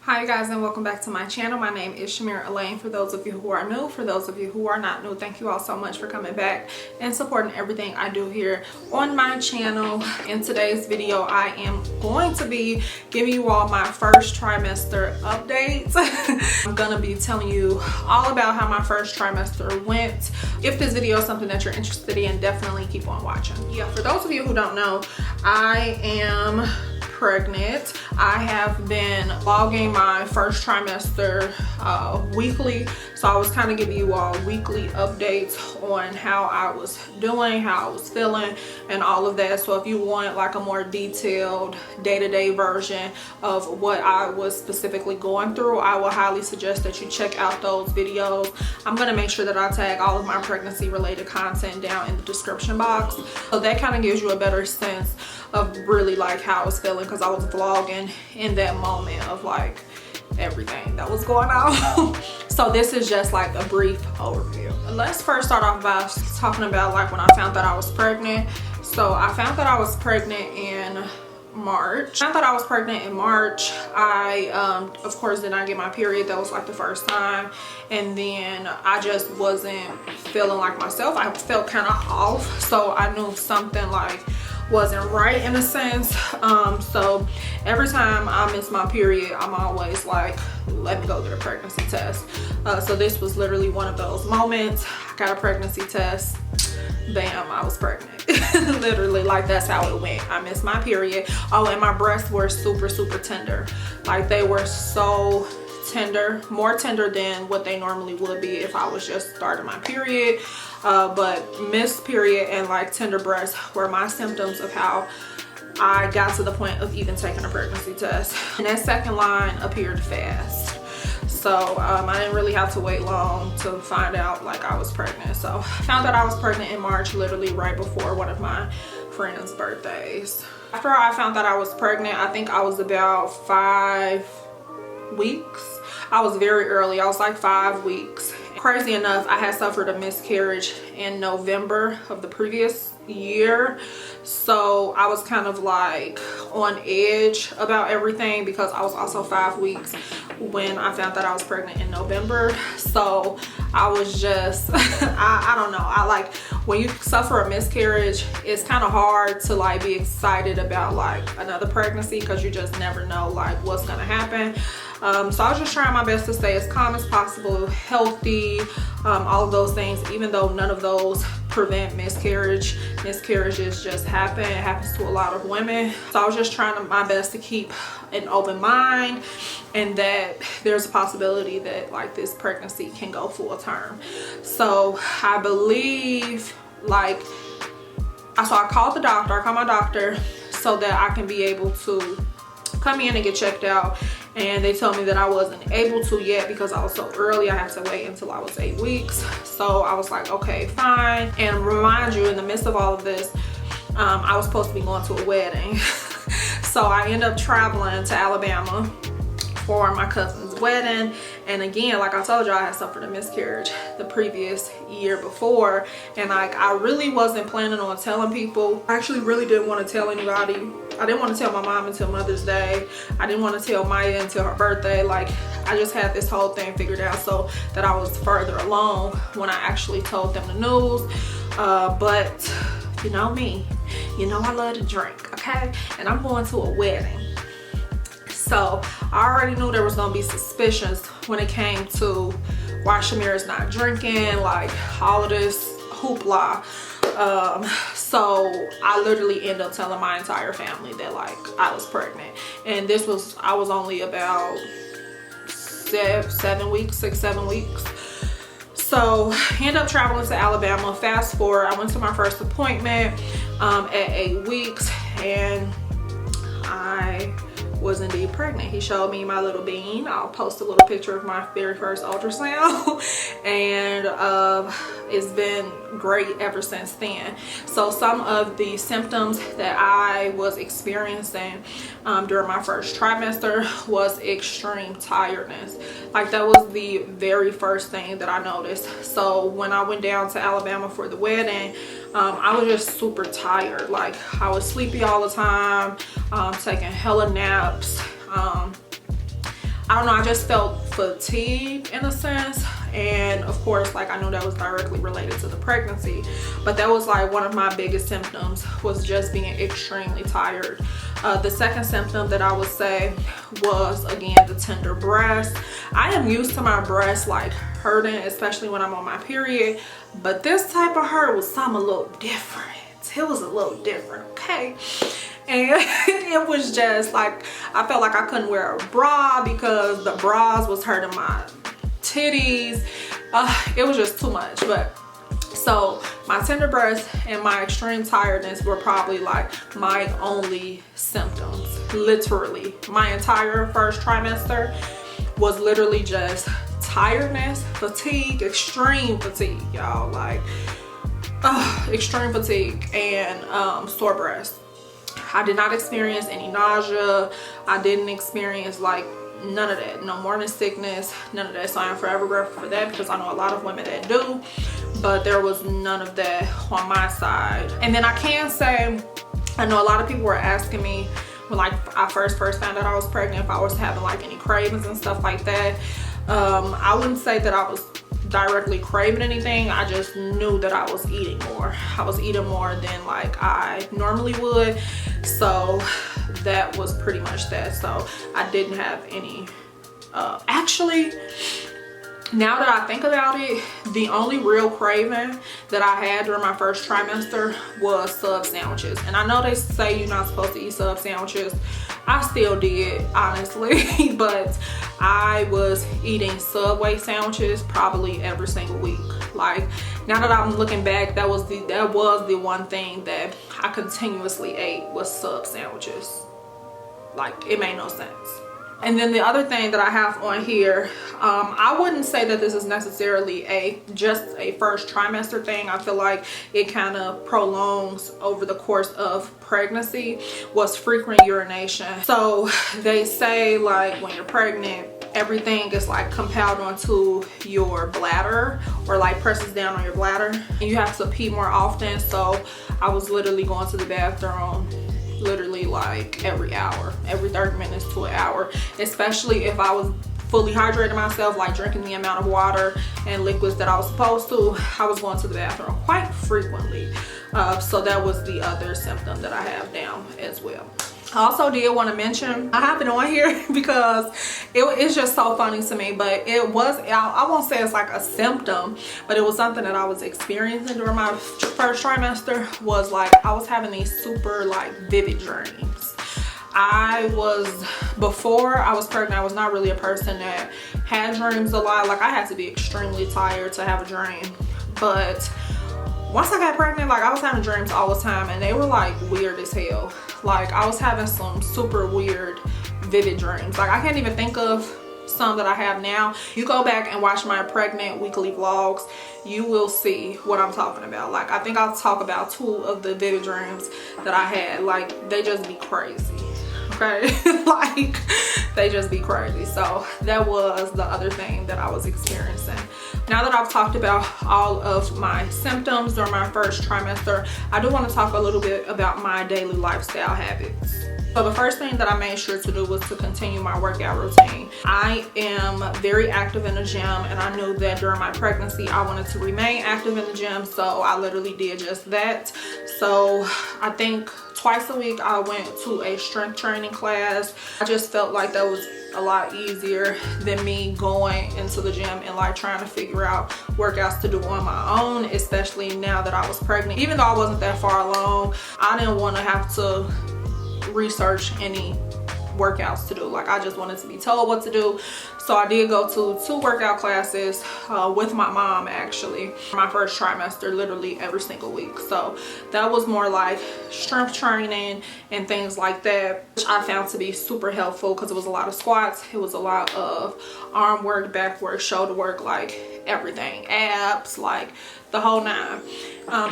Hi you guys, and welcome back to my channel. My name is Chamira Elaine. For those of you who are new, for those of you who are not new, thank you all so much for coming back and supporting everything I do here on my channel. In today's video, I am going to be giving you all my first trimester updates. I'm gonna be telling you all about how my first trimester went. If this video is something that you're interested in, definitely keep on watching. Yeah, for those of you who don't know, I am pregnant. I have been vlogging my first trimester weekly, so I was kind of giving you all weekly updates on how I was doing, how I was feeling, and all of that. So if you want like a more detailed day-to-day version of what I was specifically going through, I will highly suggest that you check out those videos. I'm going to make sure that I tag all of my pregnancy related content down in the description box, so that kind of gives you a better sense of really like how I was feeling, because I was vlogging in that moment of like everything that was going on. So this is just like a brief overview. Let's first start off by talking about like when I found that I was pregnant. So I found that I was pregnant in March. I thought I was pregnant in March. I of course did not get my period. That was like the first time, and then I just wasn't feeling like myself. I felt kind of off, so I knew something like wasn't right in a sense. So every time I miss my period, I'm always like, let me go get a pregnancy test. So this was literally one of those moments. I got a pregnancy test, bam, I was pregnant. Literally, like that's how it went. I missed my period. Oh, and my breasts were super tender. Like they were so tender, more tender than what they normally would be if I was just starting my period. But missed period and like tender breasts were my symptoms of how I got to the point of even taking a pregnancy test. And that second line appeared fast, so I didn't really have to wait long to find out like I was pregnant. So I found out I was pregnant in March, literally right before one of my friends' birthdays. After I found that I was pregnant, I think I was about 5 weeks. I was very early. I was like 5 weeks. Crazy enough, I had suffered a miscarriage in November of the previous year, so I was kind of like on edge about everything because I was also 5 weeks when I found that I was pregnant in November. So I was just I don't know, I like when you suffer a miscarriage, it's kind of hard to like be excited about like another pregnancy because you just never know like what's gonna happen. So I was just trying my best to stay as calm as possible, healthy, all of those things, even though none of those prevent miscarriage. Miscarriages just happen. It happens to a lot of women. So I was just trying my best to keep an open mind, and that there's a possibility that like this pregnancy can go full term. So I believe like, so I called the doctor, I called my doctor so that I can be able to come in and get checked out, and they told me that I wasn't able to yet because I was so early. I have to wait until I was 8 weeks. So I was like, okay, fine. And remind you, in the midst of all of this, I was supposed to be going to a wedding. So I ended up traveling to Alabama for my cousin's wedding. And again, like I told you, I had suffered a miscarriage the previous year before, and like I really wasn't planning on telling people. I actually really didn't want to tell anybody. I didn't want to tell my mom until Mother's Day. I didn't want to tell Maya until her birthday. Like I just had this whole thing figured out so that I was further along when I actually told them the news. But you know me, you know I love to drink, okay? And I'm going to a wedding. So I already knew there was gonna be suspicions when it came to why Chamira's not drinking, like all of this hoopla. So I literally ended up telling my entire family that like I was pregnant, and this was, I was only about 7 weeks, 6-7 weeks. So I ended up traveling to Alabama. Fast forward, I went to my first appointment at 8 weeks, and I was indeed pregnant. He showed me my little bean. I'll post a little picture of my very first ultrasound. And it's been great ever since then. So some of the symptoms that I was experiencing during my first trimester was extreme tiredness. Like that was the very first thing that I noticed. So when I went down to Alabama for the wedding, I was just super tired. Like I was sleepy all the time, taking hella naps. I don't know, I just felt fatigued in a sense. And of course, like, I knew that was directly related to the pregnancy, but that was like one of my biggest symptoms, was just being extremely tired. The second symptom that I would say was, again, the tender breast. I am used to my breasts like hurting, especially when I'm on my period, but this type of hurt was something a little different. It was a little different, okay? And it was just like, I felt like I couldn't wear a bra because the bras was hurting my titties. It was just too much. But so my tender breast and my extreme tiredness were probably like my only symptoms. Literally, my entire first trimester was literally just tiredness, fatigue, extreme fatigue, y'all. Like, extreme fatigue and sore breast. I did not experience any nausea. I didn't experience like none of that. No morning sickness, none of that. So I am forever grateful for that, because I know a lot of women that do, but there was none of that on my side. And then I can say, I know a lot of people were asking me when like I first found out I was pregnant, if I was having like any cravings and stuff like that. I wouldn't say that I was directly craving anything. I just knew that I was eating more. I was eating more than like I normally would. So that was pretty much that. So I didn't have any, actually, now that I think about it, the only real craving that I had during my first trimester was sub sandwiches. And I know they say you're not supposed to eat sub sandwiches. I still did, honestly, but I was eating Subway sandwiches probably every single week. Like, now that I'm looking back, that was the one thing that I continuously ate, was sub sandwiches. Like, it made no sense. And then the other thing that I have on here, I wouldn't say that this is necessarily just a first trimester thing. I feel like it kind of prolongs over the course of pregnancy, was frequent urination. So they say like when you're pregnant, everything is like compiled onto your bladder, or like presses down on your bladder, and you have to pee more often. So I was literally going to the bathroom literally like every hour, every 30 minutes to an hour, especially if I was fully hydrating myself, like drinking the amount of water and liquids that I was supposed to. I was going to the bathroom quite frequently. So that was the other symptom that I have down as well. I also did want to mention, I have it on here because it's just so funny to me, but it was, I won't say it's like a symptom, but it was something that I was experiencing during my first trimester. Was like, I was having these super like vivid dreams. Before I was pregnant, I was not really a person that had dreams a lot. Like, I had to be extremely tired to have a dream. But once I got pregnant, like, I was having dreams all the time, and they were like weird as hell. Like, I was having some super weird vivid dreams. Like, I can't even think of some that I have now. You go back and watch my pregnant weekly vlogs, you will see what I'm talking about. Like, I think I'll talk about 2 of the vivid dreams that I had. Like, they just be crazy, okay? Like, they just be crazy. So that was the other thing that I was experiencing. Now that I've talked about all of my symptoms during my first trimester, I do want to talk a little bit about my daily lifestyle habits. So the first thing that I made sure to do was to continue my workout routine. I am very active in the gym, and I knew that during my pregnancy I wanted to remain active in the gym, so I literally did just that. So I think twice a week I went to a strength training class. I just felt like that was a lot easier than me going into the gym and like trying to figure out workouts to do on my own, especially now that I was pregnant. Even though I wasn't that far along, I didn't want to have to research any workouts to do. Like, I just wanted to be told what to do. So I did go to 2 workout classes with my mom, actually, my first trimester, literally every single week. So that was more like strength training and things like that, which I found to be super helpful, because it was a lot of squats, it was a lot of arm work, back work, shoulder work, like everything, abs, like the whole 9.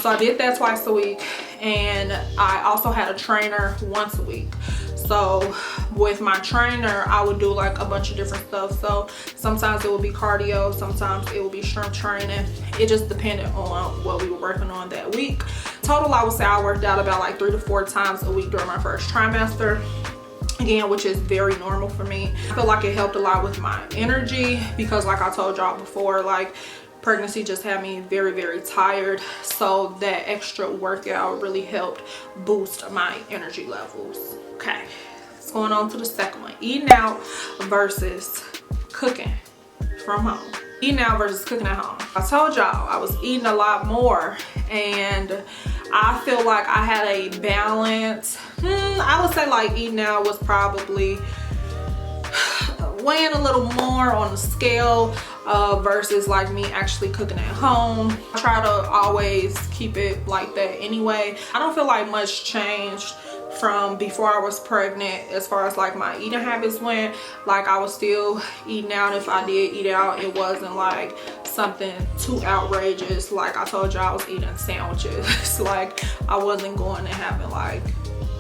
So I did that twice a week, and I also had a trainer once a week. So with my trainer, I would do like a bunch of different stuff. So sometimes it would be cardio, sometimes it would be strength training. It just depended on what we were working on that week. Total, I would say I worked out about like 3 to 4 times a week during my first trimester. again, which is very normal for me. I feel like it helped a lot with my energy because like I told y'all before, like pregnancy just had me very tired, so that extra workout really helped boost my energy levels. Okay, let's going on to the second one, eating out versus cooking from home. Eating out versus cooking at home. I told y'all I was eating a lot more, and I feel like I had a balance. I would say like eating out was probably weighing a little more on the scale versus like me actually cooking at home. I try to always keep it like that anyway. I don't feel like much changed from before I was pregnant as far as like my eating habits went. Like I was still eating out. If I did eat out, it wasn't like something too outrageous. Like I told y'all, I was eating sandwiches. Like I wasn't going and having like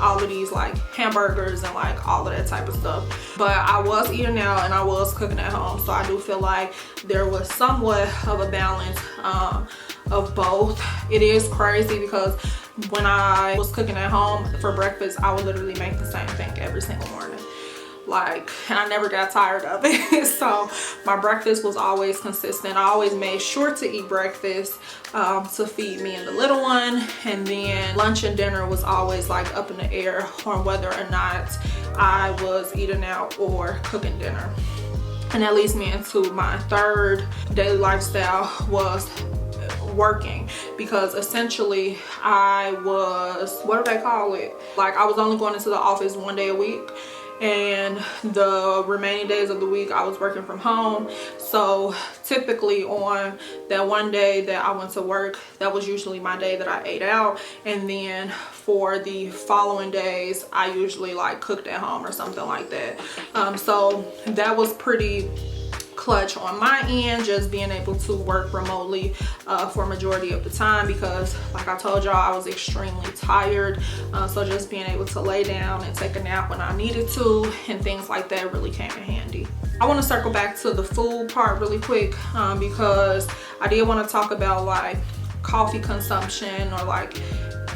all of these like hamburgers and like all of that type of stuff, but I was eating out and I was cooking at home. So I do feel like there was somewhat of a balance of both. It is crazy because when I was cooking at home for breakfast, I would literally make the same thing every single morning. Like, and I never got tired of it. So my breakfast was always consistent. I always made sure to eat breakfast to feed me and the little one, and then lunch and dinner was always like up in the air on whether or not I was eating out or cooking dinner. And that leads me into my third daily lifestyle, was working, because essentially I was, what do they call it, like I was only going into the office 1 day a week, and the remaining days of the week I was working from home. So typically on that one day that I went to work, that was usually my day that I ate out, and then for the following days I usually like cooked at home or something like that. So that was pretty clutch on my end, just being able to work remotely for a majority of the time, because like I told y'all, I was extremely tired. So just being able to lay down and take a nap when I needed to and things like that really came in handy. I want to circle back to the food part really quick because I did want to talk about like coffee consumption or like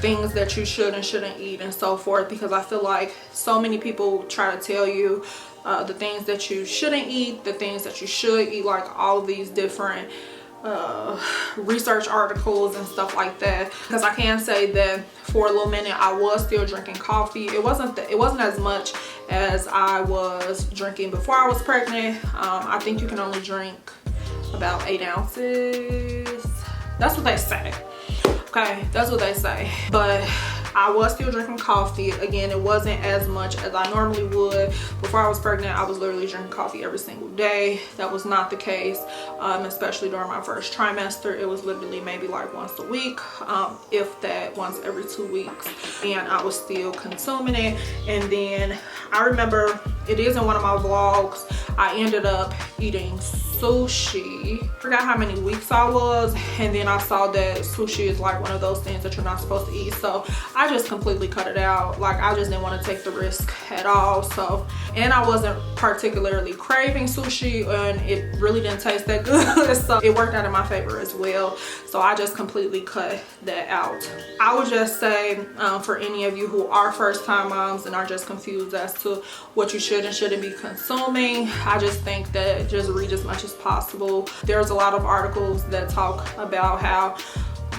things that you should and shouldn't eat and so forth, because I feel like so many people try to tell you the things that you shouldn't eat, the things that you should eat, like all of these different research articles and stuff like that. Because I can say that for a little minute I was still drinking coffee. It wasn't as much as I was drinking before I was pregnant. I think you can only drink about 8 ounces. That's what they say. Okay, that's what they say. But I was still drinking coffee. Again, it wasn't as much as I normally would. Before I was pregnant, I was literally drinking coffee every single day. That was not the case, especially during my first trimester. It was literally maybe like once a week, if that, once every 2 weeks. And I was still consuming it. And then I remember, it is in one of my vlogs, I ended up eating sushi. Forgot how many weeks I was, and then I saw that sushi is like one of those things that you're not supposed to eat, so I just completely cut it out. Like I just didn't want to take the risk at all. So, and I wasn't particularly craving sushi, and it really didn't taste that good, so it worked out in my favor as well. So I just completely cut that out. I would just say for any of you who are first-time moms and are just confused as to what you should and shouldn't be consuming, I just think that just read as much as possible. There's a lot of articles that talk about how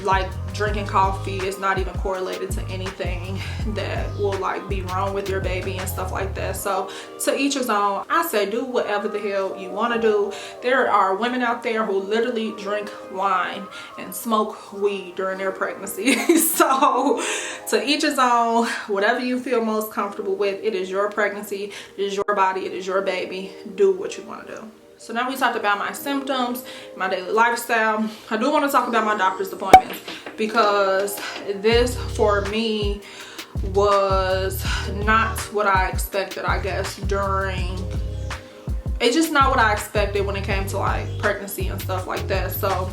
like drinking coffee is not even correlated to anything that will like be wrong with your baby and stuff like that. So to each his own. I say do whatever the hell you want to do. There are women out there who literally drink wine and smoke weed during their pregnancy. So to each his own. Whatever you feel most comfortable with. It is your pregnancy, it is your body, it is your baby. Do what you want to do. So now we talked about my symptoms, my daily lifestyle. I do want to talk about my doctor's appointments, because this for me was not what I expected, I guess, it's just not what I expected when it came to like pregnancy and stuff like that. So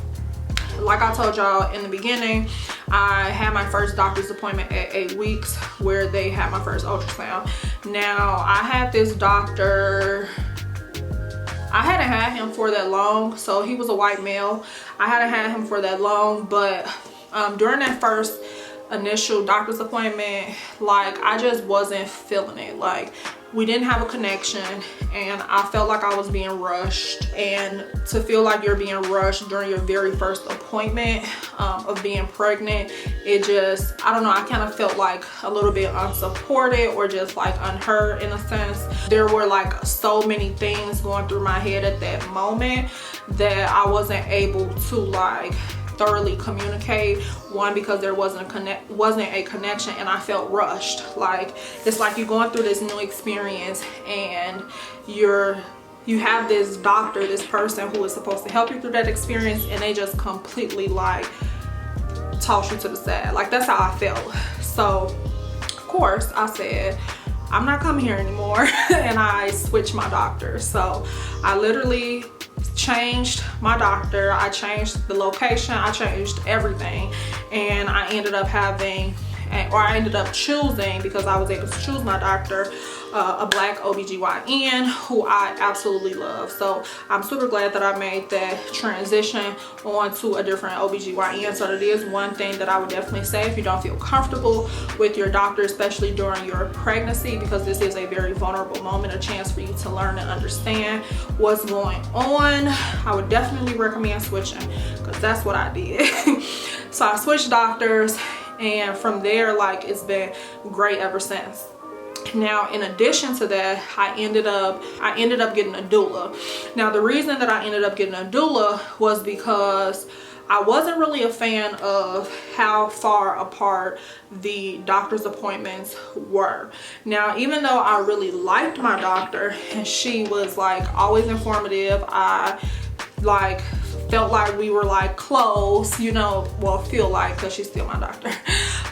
like I told y'all in the beginning, I had my first doctor's appointment at 8 weeks, where they had my first ultrasound. Now I had this doctor, I hadn't had him for that long, so he was a white male. I hadn't had him for that long, but during that first initial doctor's appointment, like I just wasn't feeling it. Like we didn't have a connection, and I felt like I was being rushed. And to feel like you're being rushed during your very first appointment of being pregnant, it just, I don't know, I kind of felt like a little bit unsupported or just like unheard in a sense. There were like so many things going through my head at that moment that I wasn't able to like thoroughly communicate. One, because there wasn't a connection, and I felt rushed. Like, it's like you're going through this new experience, and you have this doctor, this person who is supposed to help you through that experience, and they just completely like toss you to the side. Like, that's how I felt. So of course I said, I'm not coming here anymore. And I switched my doctor. So I literally changed my doctor, I changed the location, I changed everything, and I ended up choosing, because I was able to choose my doctor, a black OBGYN who I absolutely love. So I'm super glad that I made that transition onto a different OBGYN. So that is one thing that I would definitely say, if you don't feel comfortable with your doctor, especially during your pregnancy, because this is a very vulnerable moment, a chance for you to learn and understand what's going on, I would definitely recommend switching, because that's what I did. So I switched doctors, and from there, like, it's been great ever since. Now, in addition to that, I ended up getting a doula. Now, the reason that I ended up getting a doula was because I wasn't really a fan of how far apart the doctor's appointments were. Now, even though I really liked my doctor and she was like always informative, I like felt like we were like close, you know, well, feel like, because she's still my doctor.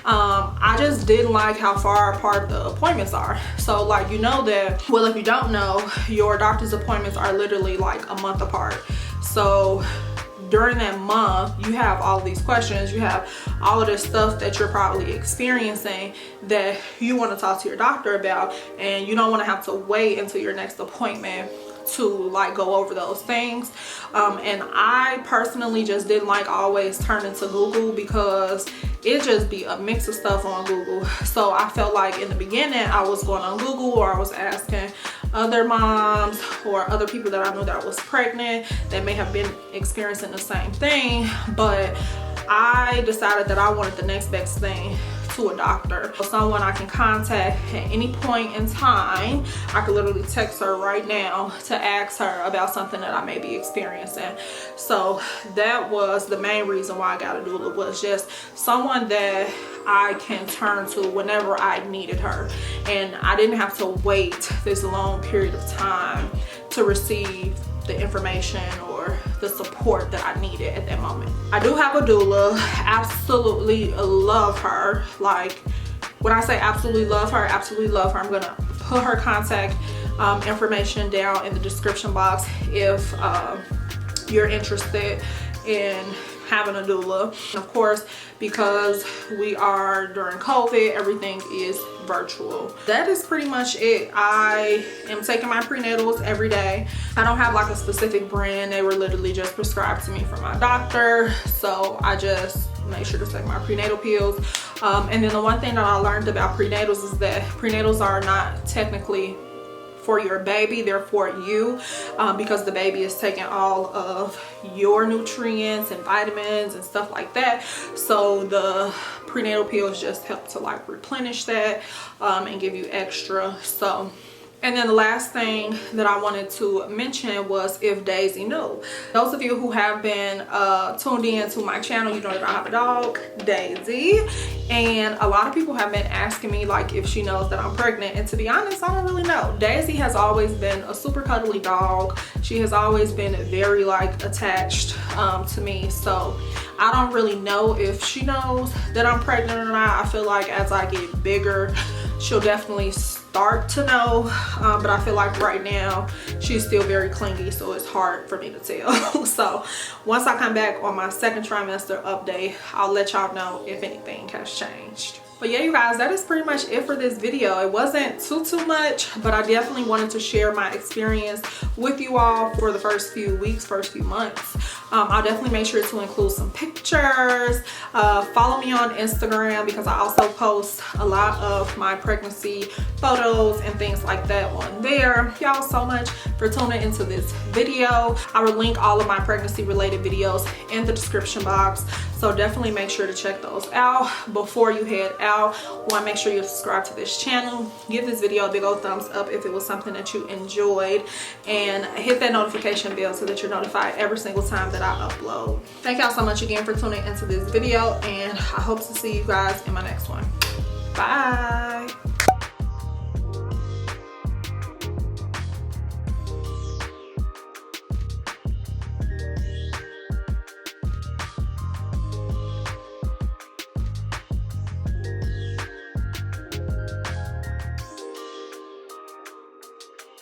I just didn't like how far apart the appointments are. So like, you know that, well, if you don't know, your doctor's appointments are literally like a month apart. So during that month, you have all of these questions, you have all of this stuff that you're probably experiencing that you want to talk to your doctor about, and you don't want to have to wait until your next appointment to like go over those things. And I personally just didn't like always turning to Google, because it just be a mix of stuff on Google. So I felt like in the beginning I was going on Google, or I was asking other moms or other people that I knew that was pregnant that may have been experiencing the same thing, but I decided that I wanted the next best thing to a doctor, someone I can contact at any point in time. I could literally text her right now to ask her about something that I may be experiencing. So that was the main reason why I got a doula, was just someone that I can turn to whenever I needed her, and I didn't have to wait this long period of time to receive the information or the support that I needed at that moment. I do have a doula. Absolutely love her. Like, when I say absolutely love her, I'm gonna put her contact information down in the description box if you're interested in having a doula. And of course, because we are during COVID, everything is virtual. That is pretty much it. I am taking my prenatals every day. I don't have like a specific brand. They were literally just prescribed to me from my doctor, so I just make sure to take my prenatal pills. And then the one thing that I learned about prenatals is that prenatals are not technically for your baby, they're for you, because the baby is taking all of your nutrients and vitamins and stuff like that. So the prenatal pills just help to like replenish that and give you extra. So, and then the last thing that I wanted to mention was if Daisy knew. Those of you who have been tuned in to my channel, you know that I have a dog, Daisy, and a lot of people have been asking me like if she knows that I'm pregnant, and to be honest, I don't really know. Daisy has always been a super cuddly dog. She has always been very like attached to me, so I don't really know if she knows that I'm pregnant or not. I feel like as I get bigger, she'll definitely start to know, but I feel like right now she's still very clingy, so it's hard for me to tell. So once I come back on my second trimester update, I'll let y'all know if anything has changed. But yeah, you guys, that is pretty much it for this video. It wasn't too much, but I definitely wanted to share my experience with you all for the first few weeks, first few months I'll definitely make sure to include some pictures. Follow me on Instagram because I also post a lot of my pregnancy photos and things like that on there. Thank y'all so much for tuning into this video. I will link all of my pregnancy related videos in the description box, so definitely make sure to check those out. Before you head out, want to make sure you subscribe to this channel, give this video a big old thumbs up if it was something that you enjoyed, and hit that notification bell so that you're notified every single time that I upload. Thank y'all so much again for tuning into this video, and I hope to see you guys in my next one. Bye.